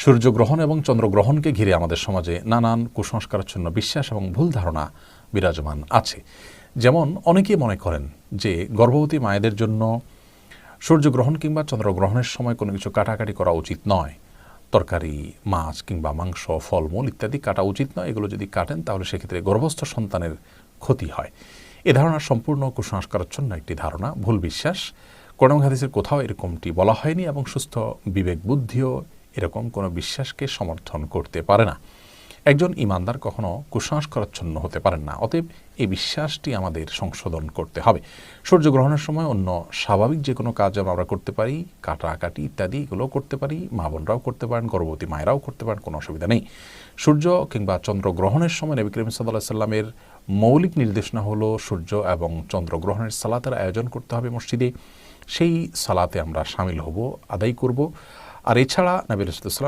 সূর্যগ্রহণ এবং চন্দ্রগ্রহণকে ঘিরে আমাদের সমাজে নানান কুসংস্কারাচ্ছন্ন বিশ্বাস এবং ভুল ধারণা বিরাজমান আছে। যেমন অনেকেই মনে করেন যে গর্ভবতী মায়েদের জন্য সূর্যগ্রহণ কিংবা চন্দ্রগ্রহণের সময় কোনো কিছু কাটাকাটি করা উচিত নয়। তরকারি, মাছ কিংবা মাংস, ফলমূল ইত্যাদি কাটা উচিত নয়। এগুলো যদি কাটেন তাহলে সেক্ষেত্রে গর্ভস্থ সন্তানের ক্ষতি হয়। এ ধারণা সম্পূর্ণ কুসংস্কারাচ্ছন্ন একটি ধারণা, ভুল বিশ্বাস। কোরআন হাদিসের কোথাও এরকমটি বলা হয়নি এবং সুস্থ বিবেক বুদ্ধিও এরকম কোনো বিশ্বাসকে সমর্থন করতে পারে না। একজন ঈমানদার কখনো কুসংস্কারাচ্ছন্ন হতে পারেন না। অতএব এই বিশ্বাসটি আমাদের সংশোধন করতে হবে। সূর্যগ্রহণের সময় অন্য স্বাভাবিক যে কোনো কাজ আমরা করতে পারি, কাটাকাটি ইত্যাদি এগুলোও করতে পারি, মা বোনরাও করতে পারেন, গর্ভবতী মায়েরাও করতে পারেন, কোনো অসুবিধা নেই। সূর্য কিংবা চন্দ্রগ্রহণের সময় নবী করিম সাল্লাল্লাহু আলাইহি সাল্লামের মৌলিক নির্দেশনা হলো সূর্য এবং চন্দ্রগ্রহণের সালাতের আয়োজন করতে হবে মসজিদে। সেই সালাতে আমরা শামিল হব, আদায় করব। আর এছাড়া নবী রাসূলুল্লাহ